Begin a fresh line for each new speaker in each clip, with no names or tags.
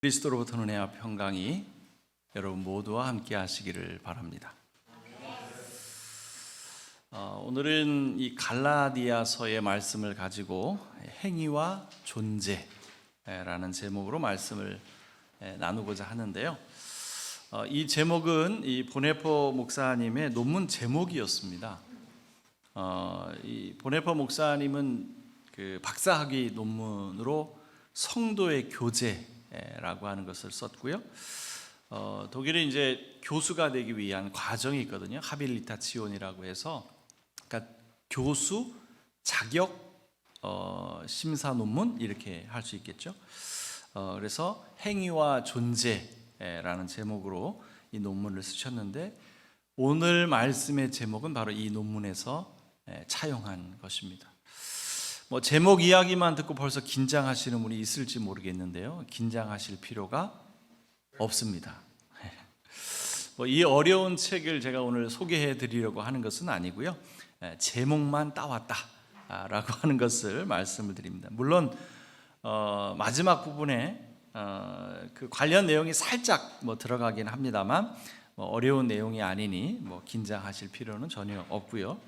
그리스도로부터 은혜와 평강이 여러분 모두와 함께 하시기를 바랍니다. 오늘은 이 갈라디아서의 말씀을 가지고 행위와 존재라는 제목으로 말씀을 나누고자 하는데요. 이 제목은 이 보네포 목사님의 논문 제목이었습니다. 이 보네포 목사님은 그 박사학위 논문으로 성도의 교제라고 하는 것을 썼고요. 독일에 이제 교수가 되기 위한 과정이 있거든요. 하빌리타치온이라고 해서, 그러니까 교수 자격 심사 논문 이렇게 할 수 있겠죠. 그래서 행위와 존재라는 제목으로 이 논문을 쓰셨는데, 오늘 말씀의 제목은 바로 이 논문에서 차용한 것입니다. 제목 이야기만 듣고 벌써 긴장하시는 분이 있을지 모르겠는데요, 긴장하실 필요가 없습니다. 이 어려운 책을 제가 오늘 소개해 드리려고 하는 것은 아니고요, 제목만 따왔다라고 하는 것을 말씀을 드립니다. 물론 마지막 부분에 그 관련 내용이 살짝 들어가긴 합니다만 어려운 내용이 아니니 긴장하실 필요는 전혀 없고요.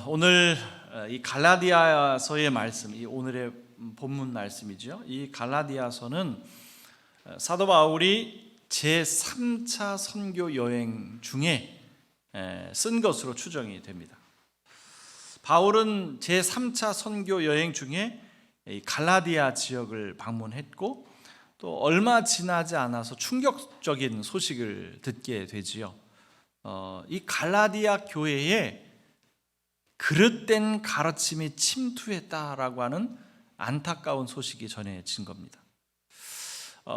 오늘 이 갈라디아서의 말씀, 이 오늘의 본문 말씀이죠. 이 갈라디아서는 사도 바울이 제3차 선교 여행 중에 쓴 것으로 추정이 됩니다. 바울은 제3차 선교 여행 중에 이 갈라디아 지역을 방문했고, 또 얼마 지나지 않아서 충격적인 소식을 듣게 되지요. 이 갈라디아 교회에 그릇된 가르침이 침투했다라고 하는 안타까운 소식이 전해진 겁니다.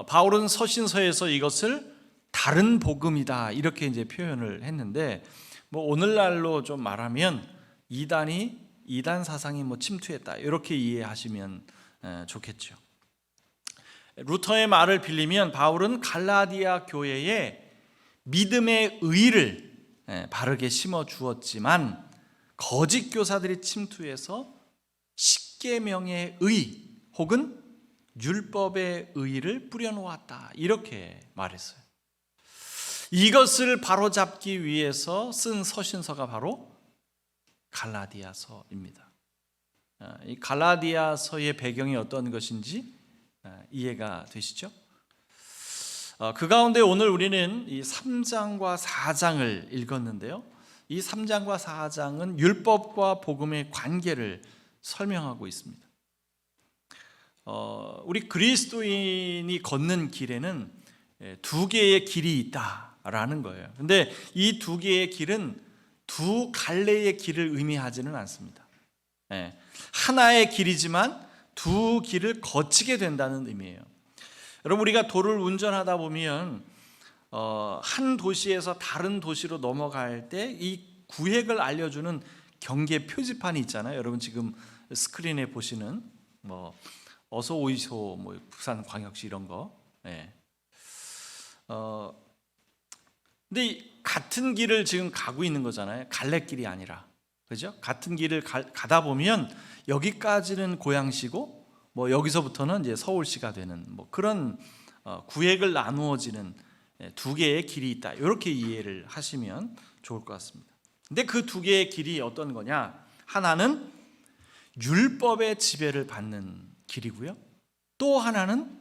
바울은 서신서에서 이것을 다른 복음이다 이렇게 이제 표현을 했는데, 오늘날로 좀 말하면 이단 사상이 침투했다 이렇게 이해하시면 좋겠죠. 루터의 말을 빌리면 바울은 갈라디아 교회에 믿음의 의를 바르게 심어 주었지만 거짓 교사들이 침투해서 십계명의 의 혹은 율법의 의를 뿌려놓았다 이렇게 말했어요. 이것을 바로잡기 위해서 쓴 서신서가 바로 갈라디아서입니다. 이 갈라디아서의 배경이 어떤 것인지 이해가 되시죠? 그 가운데 오늘 우리는 이 3장과 4장을 읽었는데요, 이 3장과 4장은 율법과 복음의 관계를 설명하고 있습니다. 우리 그리스도인이 걷는 길에는 두 개의 길이 있다라는 거예요. 근데 이 두 개의 길은 두 갈래의 길을 의미하지는 않습니다. 하나의 길이지만 두 길을 거치게 된다는 의미예요. 여러분, 우리가 도를 운전하다 보면 한 도시에서 다른 도시로 넘어갈 때 이 구획을 알려주는 경계 표지판이 있잖아요. 여러분 지금 스크린에 보시는 어서 오이소, 부산광역시 이런 거. 근데 같은 길을 지금 가고 있는 거잖아요. 갈래길이 아니라, 그죠? 같은 길을 가다 보면 여기까지는 고양시고 여기서부터는 이제 서울시가 되는 그런 구획을 나누어지는 두 개의 길이 있다 이렇게 이해를 하시면 좋을 것 같습니다. 근데 그 두 개의 길이 어떤 거냐? 하나는 율법의 지배를 받는 길이고요, 또 하나는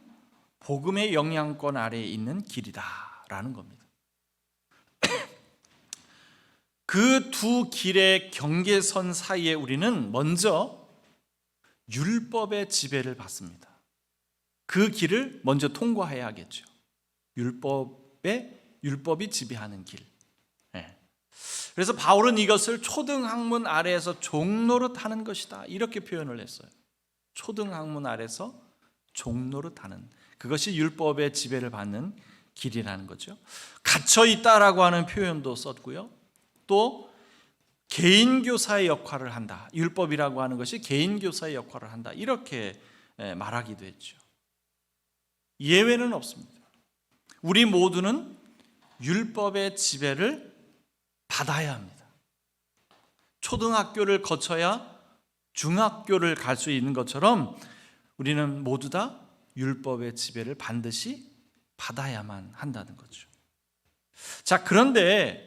복음의 영향권 아래에 있는 길이다라는 겁니다. 그 두 길의 경계선 사이에 우리는 먼저 율법의 지배를 받습니다. 그 길을 먼저 통과해야겠죠. 율법이 지배하는 길. 그래서 바울은 이것을 초등학문 아래에서 종노릇하는 것이다 이렇게 표현을 했어요. 초등학문 아래에서 종노릇하는, 그것이 율법의 지배를 받는 길이라는 거죠. 갇혀 있다라고 하는 표현도 썼고요, 또 개인교사의 역할을 한다, 율법이라고 하는 것이 개인교사의 역할을 한다 이렇게 말하기도 했죠. 예외는 없습니다. 우리 모두는 율법의 지배를 받아야 합니다. 초등학교를 거쳐야 중학교를 갈 수 있는 것처럼 우리는 모두 다 율법의 지배를 반드시 받아야만 한다는 거죠. 자, 그런데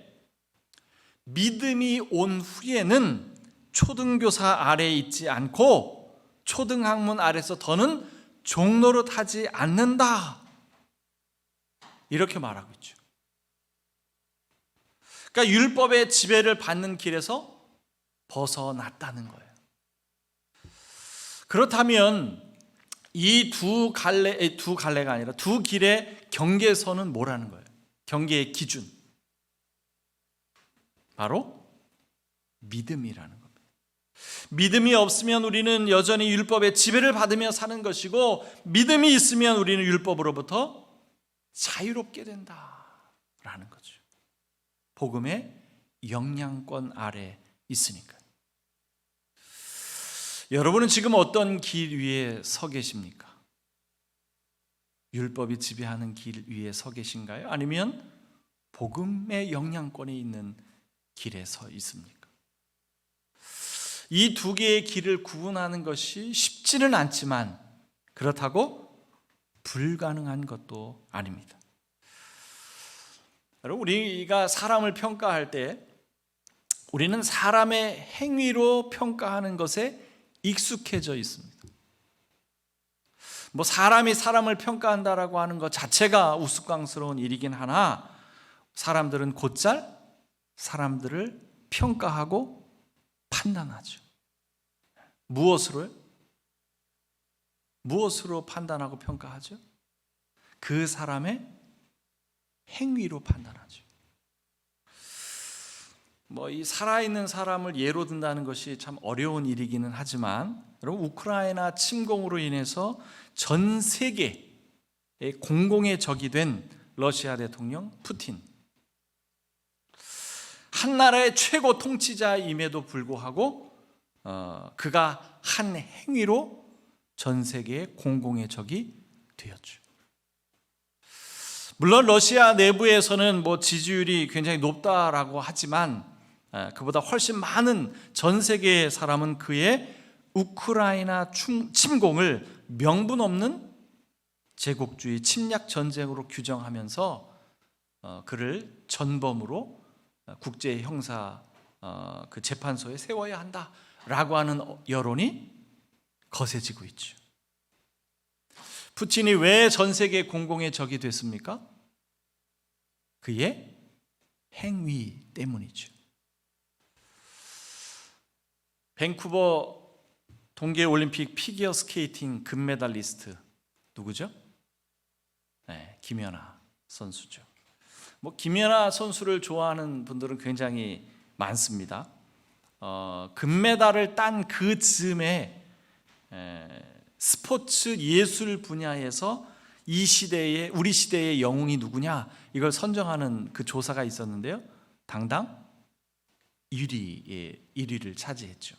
믿음이 온 후에는 초등교사 아래에 있지 않고 초등학문 아래서 더는 종노릇하지 않는다, 이렇게 말하고 있죠. 그러니까 율법의 지배를 받는 길에서 벗어났다는 거예요. 그렇다면 이 두 갈래가 아니라 두 길의 경계선은 뭐라는 거예요? 경계의 기준, 바로 믿음이라는 겁니다. 믿음이 없으면 우리는 여전히 율법의 지배를 받으며 사는 것이고, 믿음이 있으면 우리는 율법으로부터 자유롭게 된다라는 거죠. 복음의 영향권 아래 있으니까. 여러분은 지금 어떤 길 위에 서 계십니까? 율법이 지배하는 길 위에 서 계신가요? 아니면 복음의 영향권에 있는 길에 서 있습니까? 이 두 개의 길을 구분하는 것이 쉽지는 않지만 그렇다고 불가능한 것도 아닙니다. 여러분, 우리가 사람을 평가할 때 우리는 사람의 행위로 평가하는 것에 익숙해져 있습니다. 사람이 사람을 평가한다라고 하는 것 자체가 우스꽝스러운 일이긴 하나, 사람들은 곧잘 사람들을 평가하고 판단하죠. 무엇으로요? 무엇으로 판단하고 평가하죠? 그 사람의 행위로 판단하죠. 이 살아있는 사람을 예로 든다는 것이 참 어려운 일이기는 하지만, 여러분, 우크라이나 침공으로 인해서 전 세계의 공공의 적이 된 러시아 대통령 푸틴, 한 나라의 최고 통치자임에도 불구하고 그가 한 행위로 전 세계의 공공의 적이 되었죠. 물론 러시아 내부에서는 지지율이 굉장히 높다라고 하지만 그보다 훨씬 많은 전 세계의 사람은 그의 우크라이나 침공을 명분 없는 제국주의 침략 전쟁으로 규정하면서 그를 전범으로 국제 형사 그 재판소에 세워야 한다라고 하는 여론이 거세지고 있죠. 푸틴이 왜 전 세계 공공의 적이 됐습니까? 그의 행위 때문이죠. 밴쿠버 동계올림픽 피겨 스케이팅 금메달리스트 누구죠? 네, 김연아 선수죠. 김연아 선수를 좋아하는 분들은 굉장히 많습니다. 금메달을 딴 그 즈음에 스포츠 예술 분야에서 이 시대의, 우리 시대의 영웅이 누구냐, 이걸 선정하는 그 조사가 있었는데요, 당당 1위를 차지했죠.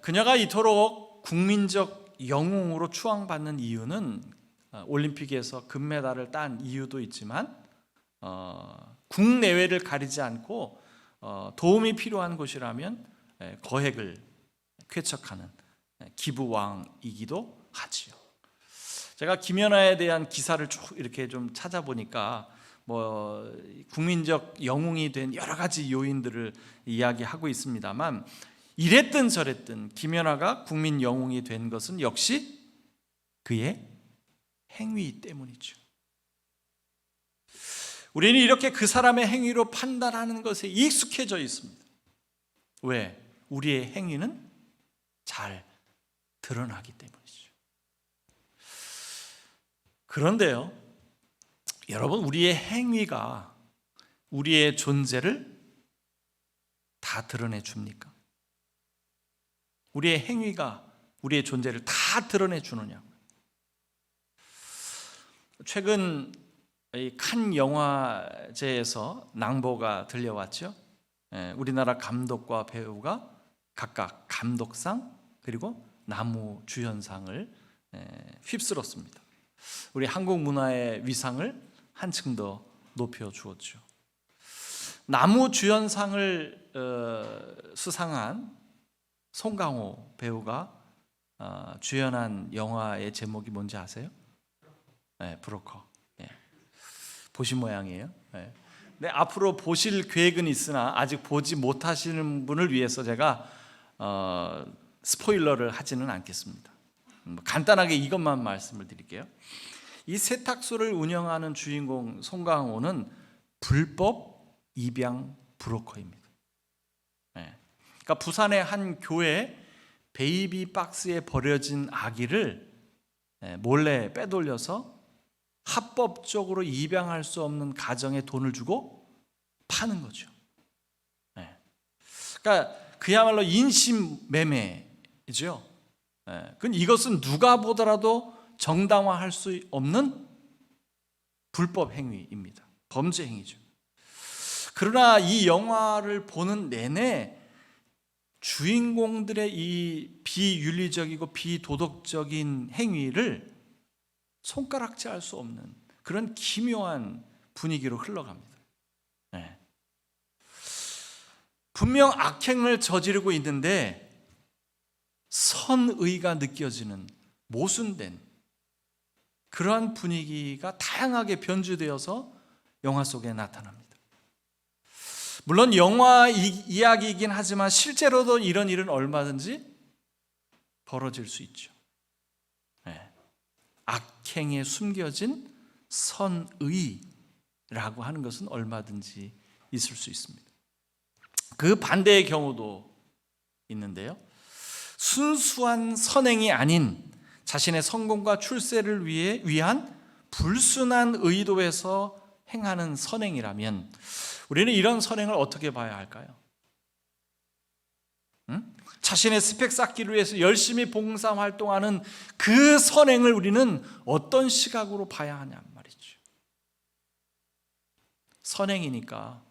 그녀가 이토록 국민적 영웅으로 추앙받는 이유는 올림픽에서 금메달을 딴 이유도 있지만 국내외를 가리지 않고 도움이 필요한 곳이라면 거액을 쾌척하는 기부왕이기도 하지요. 제가 김연아에 대한 기사를 쭉 이렇게 좀 찾아보니까 국민적 영웅이 된 여러 가지 요인들을 이야기하고 있습니다만, 이랬든 저랬든 김연아가 국민 영웅이 된 것은 역시 그의 행위 때문이죠. 우리는 이렇게 그 사람의 행위로 판단하는 것에 익숙해져 있습니다. 왜? 우리의 행위는 잘 드러나기 때문이죠. 그런데요, 여러분, 우리의 행위가 우리의 존재를 다 드러내 줍니까? 우리의 행위가 우리의 존재를 다 드러내 주느냐고요. 최근 칸 영화제에서 낭보가 들려왔죠. 우리나라 감독과 배우가 각각 감독상 그리고 나무주연상을 휩쓸었습니다. 우리 한국 문화의 위상을 한층 더 높여주었죠. 나무주연상을 수상한 송강호 배우가 주연한 영화의 제목이 뭔지 아세요? 네, 브로커. 네. 보신 모양이에요. 네. 네, 앞으로 보실 계획은 있으나 아직 보지 못하시는 분을 위해서 제가 스포일러를 하지는 않겠습니다. 간단하게 이것만 말씀을 드릴게요. 이 세탁소를 운영하는 주인공 송강호는 불법 입양 브로커입니다. 네. 그러니까 부산의 한 교회 베이비 박스에 버려진 아기를 몰래 빼돌려서 합법적으로 입양할 수 없는 가정에 돈을 주고 파는 거죠. 그러니까 그야말로 인신매매죠. 이것은 누가 보더라도 정당화할 수 없는 불법 행위입니다. 범죄 행위죠. 그러나 이 영화를 보는 내내 주인공들의 이 비윤리적이고 비도덕적인 행위를 손가락질할 수 없는 그런 기묘한 분위기로 흘러갑니다. 네. 분명 악행을 저지르고 있는데 선의가 느껴지는 모순된 그러한 분위기가 다양하게 변주되어서 영화 속에 나타납니다. 물론 영화 이야기이긴 하지만 실제로도 이런 일은 얼마든지 벌어질 수 있죠. 네. 악행에 숨겨진 선의라고 하는 것은 얼마든지 있을 수 있습니다. 그 반대의 경우도 있는데요. 순수한 선행이 아닌 자신의 성공과 출세를 위한 불순한 의도에서 행하는 선행이라면 우리는 이런 선행을 어떻게 봐야 할까요? 자신의 스펙 쌓기를 위해서 열심히 봉사활동하는 그 선행을 우리는 어떤 시각으로 봐야 하냐 말이죠. 선행이니까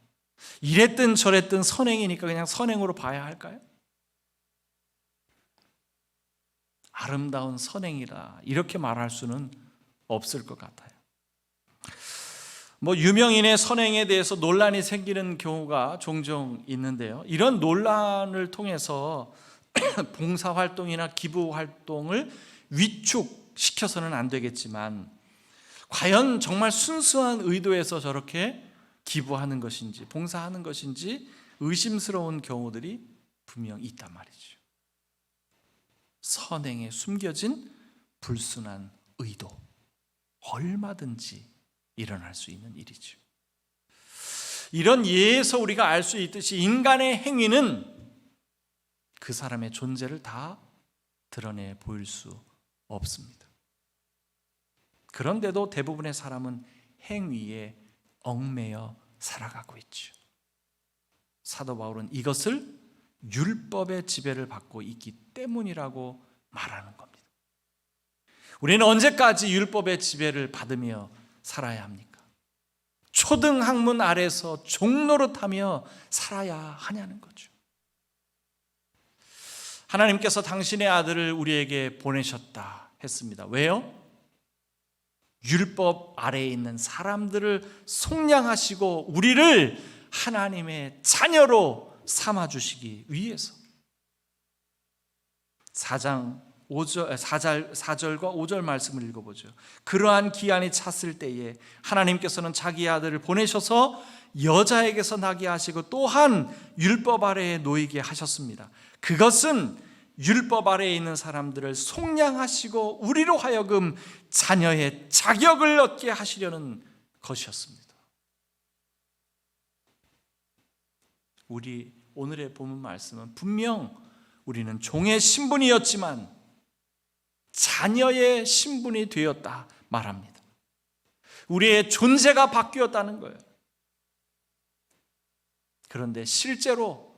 이랬든 저랬든 선행이니까 그냥 선행으로 봐야 할까요? 아름다운 선행이라 이렇게 말할 수는 없을 것 같아요. 유명인의 선행에 대해서 논란이 생기는 경우가 종종 있는데요. 이런 논란을 통해서 봉사활동이나 기부활동을 위축시켜서는 안 되겠지만 과연 정말 순수한 의도에서 저렇게 기부하는 것인지 봉사하는 것인지 의심스러운 경우들이 분명 있단 말이죠. 선행에 숨겨진 불순한 의도, 얼마든지 일어날 수 있는 일이죠. 이런 예에서 우리가 알 수 있듯이 인간의 행위는 그 사람의 존재를 다 드러내 보일 수 없습니다. 그런데도 대부분의 사람은 행위에 얽매여 살아가고 있죠. 사도 바울은 이것을 율법의 지배를 받고 있기 때문이라고 말하는 겁니다. 우리는 언제까지 율법의 지배를 받으며 살아야 합니까? 초등학문 아래서 종노릇하며 살아야 하냐는 거죠. 하나님께서 당신의 아들을 우리에게 보내셨다 했습니다. 왜요? 율법 아래에 있는 사람들을 속량하시고 우리를 하나님의 자녀로 삼아주시기 위해서. 4절과 5절 말씀을 읽어보죠. 그러한 기한이 찼을 때에 하나님께서는 자기 아들을 보내셔서 여자에게서 나게 하시고 또한 율법 아래에 놓이게 하셨습니다. 그것은 율법 아래에 있는 사람들을 속량하시고 우리로 하여금 자녀의 자격을 얻게 하시려는 것이었습니다. 우리 오늘의 본문 말씀은 분명 우리는 종의 신분이었지만 자녀의 신분이 되었다 말합니다. 우리의 존재가 바뀌었다는 거예요. 그런데 실제로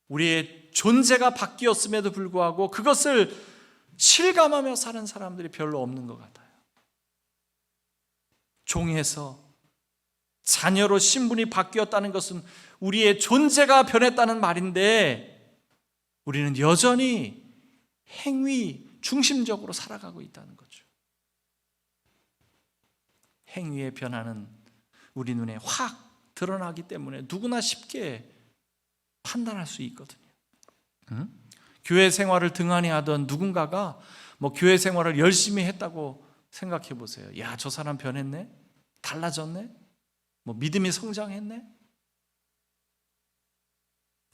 우리의 존재가 바뀌었음에도 불구하고 그것을 실감하며 사는 사람들이 별로 없는 것 같아요. 종에서 자녀로 신분이 바뀌었다는 것은 우리의 존재가 변했다는 말인데 우리는 여전히 행위 중심적으로 살아가고 있다는 거죠. 행위의 변화는 우리 눈에 확 드러나기 때문에 누구나 쉽게 판단할 수 있거든요. 교회 생활을 등한히 하던 누군가가 교회 생활을 열심히 했다고 생각해 보세요. 야, 저 사람 변했네? 달라졌네? 믿음이 성장했네?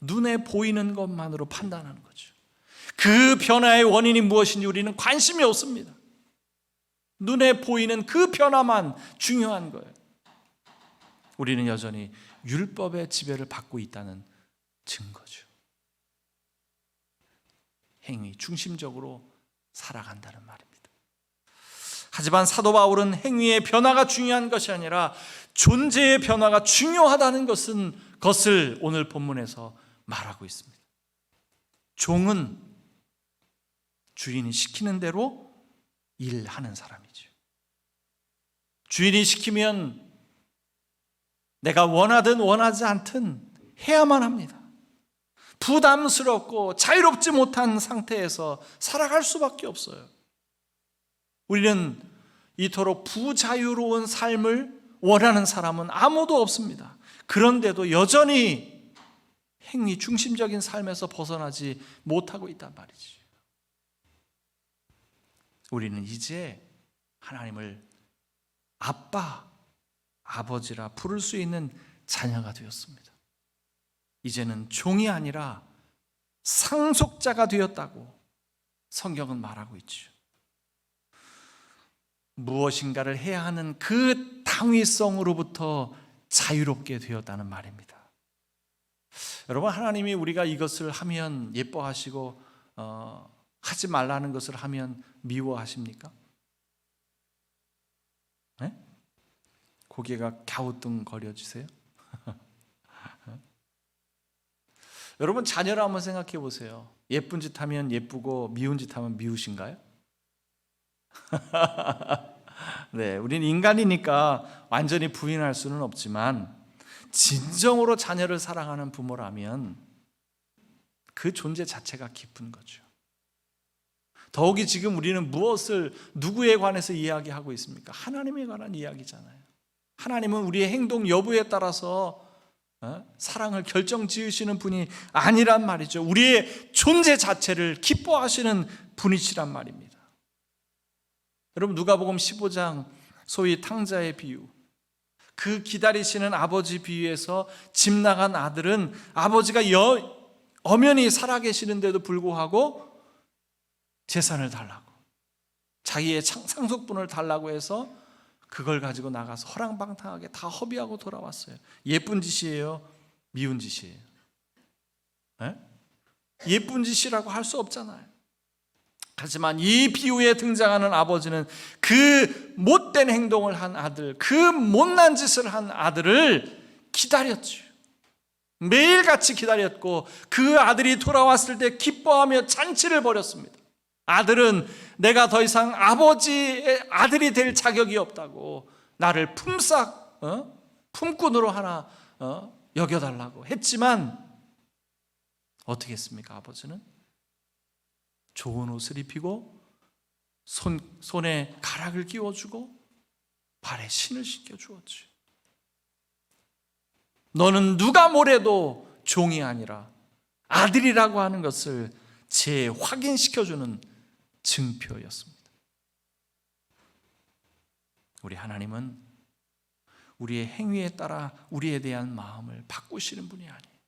눈에 보이는 것만으로 판단하는 거죠. 그 변화의 원인이 무엇인지 우리는 관심이 없습니다. 눈에 보이는 그 변화만 중요한 거예요. 우리는 여전히 율법의 지배를 받고 있다는 증거죠. 행위 중심적으로 살아간다는 말입니다. 하지만 사도 바울은 행위의 변화가 중요한 것이 아니라 존재의 변화가 중요하다는 것을 오늘 본문에서 말하고 있습니다. 종은 주인이 시키는 대로 일하는 사람이죠. 주인이 시키면 내가 원하든 원하지 않든 해야만 합니다. 부담스럽고 자유롭지 못한 상태에서 살아갈 수밖에 없어요. 우리는 이토록 부자유로운 삶을 원하는 사람은 아무도 없습니다. 그런데도 여전히 행위 중심적인 삶에서 벗어나지 못하고 있단 말이지. 우리는 이제 하나님을 아빠, 아버지라 부를 수 있는 자녀가 되었습니다. 이제는 종이 아니라 상속자가 되었다고 성경은 말하고 있죠. 무엇인가를 해야 하는 그 당위성으로부터 자유롭게 되었다는 말입니다. 여러분, 하나님이 우리가 이것을 하면 예뻐하시고 하지 말라는 것을 하면 미워하십니까? 네? 고개가 갸우뚱거려지세요? 여러분, 자녀를 한번 생각해 보세요. 예쁜 짓 하면 예쁘고 미운 짓 하면 미우신가요? 네, 우리는 인간이니까 완전히 부인할 수는 없지만 진정으로 자녀를 사랑하는 부모라면 그 존재 자체가 기쁜 거죠. 더욱이 지금 우리는 무엇을 누구에 관해서 이야기하고 있습니까? 하나님에 관한 이야기잖아요. 하나님은 우리의 행동 여부에 따라서 사랑을 결정지으시는 분이 아니란 말이죠. 우리의 존재 자체를 기뻐하시는 분이시란 말입니다. 여러분, 누가복음 15장 소위 탕자의 비유, 그 기다리시는 아버지 비유에서 집 나간 아들은 아버지가 엄연히 살아계시는데도 불구하고 재산을 달라고, 자기의 상속분을 달라고 해서 그걸 가지고 나가서 허랑방탕하게 다 허비하고 돌아왔어요. 예쁜 짓이에요? 미운 짓이에요? 네? 예쁜 짓이라고 할 수 없잖아요. 하지만 이 비유에 등장하는 아버지는 그 못된 행동을 한 아들, 그 못난 짓을 한 아들을 기다렸죠. 매일같이 기다렸고 그 아들이 돌아왔을 때 기뻐하며 잔치를 벌였습니다. 아들은 내가 더 이상 아버지의 아들이 될 자격이 없다고 나를 품꾼으로 하나 여겨달라고 했지만 어떻게 했습니까? 아버지는 좋은 옷을 입히고 손에 가락을 끼워주고 발에 신을 신겨주었지. 너는 누가 뭐래도 종이 아니라 아들이라고 하는 것을 재확인시켜주는 증표였습니다. 우리 하나님은 우리의 행위에 따라 우리에 대한 마음을 바꾸시는 분이 아니에요.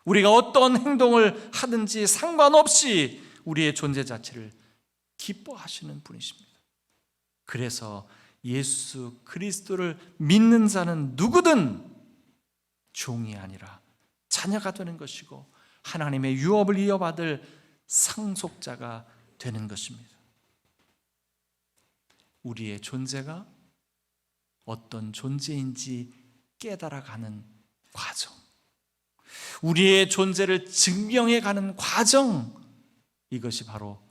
우리가 어떤 행동을 하든지 상관없이 우리의 존재 자체를 기뻐하시는 분이십니다. 그래서 예수 그리스도를 믿는 자는 누구든 종이 아니라 자녀가 되는 것이고 하나님의 유업을 이어받을 상속자가 되는 것입니다. 우리의 존재가 어떤 존재인지 깨달아가는 과정, 우리의 존재를 증명해가는 과정, 이것이 바로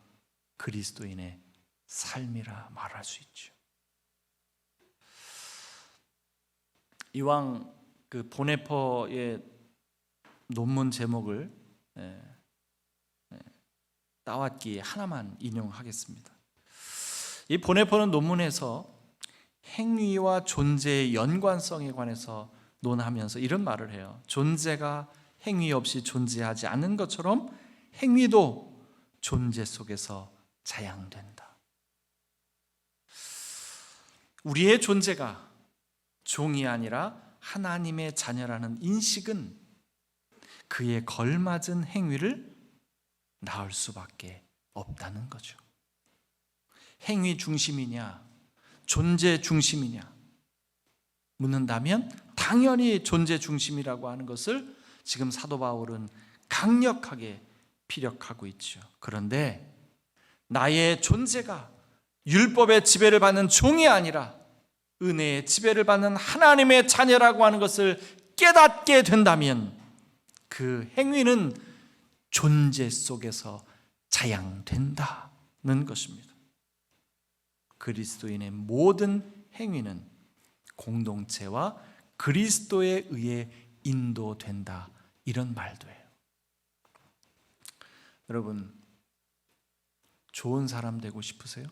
그리스도인의 삶이라 말할 수 있죠. 이왕 그 보네퍼의 논문 제목을 따왔기에 하나만 인용하겠습니다. 이 보네퍼는 논문에서 행위와 존재의 연관성에 관해서 논하면서 이런 말을 해요. 존재가 행위 없이 존재하지 않는 것처럼 행위도 존재 속에서 자양된다. 우리의 존재가 종이 아니라 하나님의 자녀라는 인식은 그에 걸맞은 행위를 낳을 수밖에 없다는 거죠. 행위 중심이냐, 존재 중심이냐 묻는다면 당연히 존재 중심이라고 하는 것을 지금 사도 바울은 강력하게 피력하고 있죠. 그런데 나의 존재가 율법의 지배를 받는 종이 아니라 은혜의 지배를 받는 하나님의 자녀라고 하는 것을 깨닫게 된다면 그 행위는 존재 속에서 자양된다는 것입니다. 그리스도인의 모든 행위는 공동체와 그리스도에 의해 인도된다, 이런 말도 해요. 여러분, 좋은 사람 되고 싶으세요?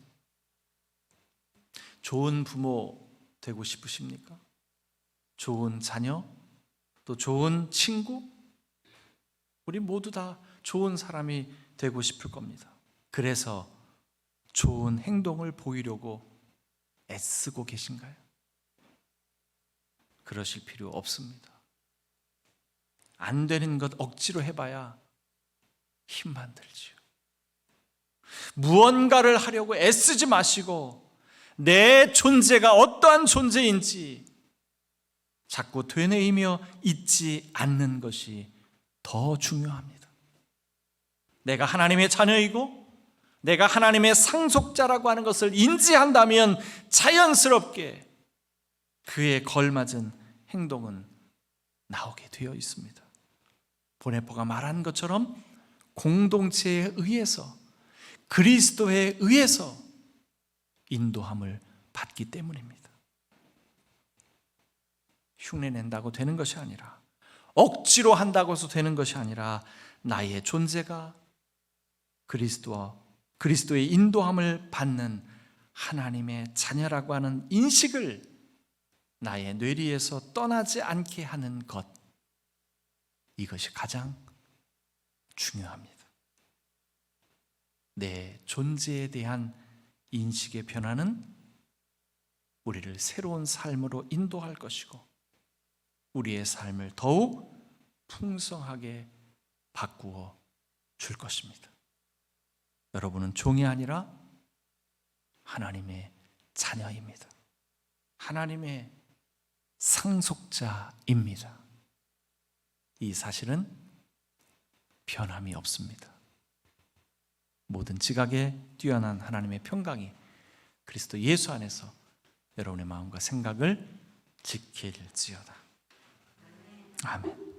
좋은 부모 되고 싶으십니까? 좋은 자녀, 또 좋은 친구? 우리 모두 다 좋은 사람이 되고 싶을 겁니다. 그래서 좋은 행동을 보이려고 애쓰고 계신가요? 그러실 필요 없습니다. 안 되는 것 억지로 해봐야 힘만 들지요. 무언가를 하려고 애쓰지 마시고 내 존재가 어떠한 존재인지 자꾸 되뇌이며 잊지 않는 것이 더 중요합니다. 내가 하나님의 자녀이고 내가 하나님의 상속자라고 하는 것을 인지한다면 자연스럽게 그에 걸맞은 행동은 나오게 되어 있습니다. 보네포가 말한 것처럼 공동체에 의해서, 그리스도에 의해서 인도함을 받기 때문입니다. 흉내낸다고 되는 것이 아니라, 억지로 한다고 해서 되는 것이 아니라, 나의 존재가 그리스도의 인도함을 받는 하나님의 자녀라고 하는 인식을 나의 뇌리에서 떠나지 않게 하는 것, 이것이 가장 중요합니다. 내 존재에 대한 인식의 변화는 우리를 새로운 삶으로 인도할 것이고 우리의 삶을 더욱 풍성하게 바꾸어 줄 것입니다. 여러분은 종이 아니라 하나님의 자녀입니다. 하나님의 상속자입니다. 이 사실은 변함이 없습니다. 모든 지각에 뛰어난 하나님의 평강이 그리스도 예수 안에서 여러분의 마음과 생각을 지킬지어다. 아멘.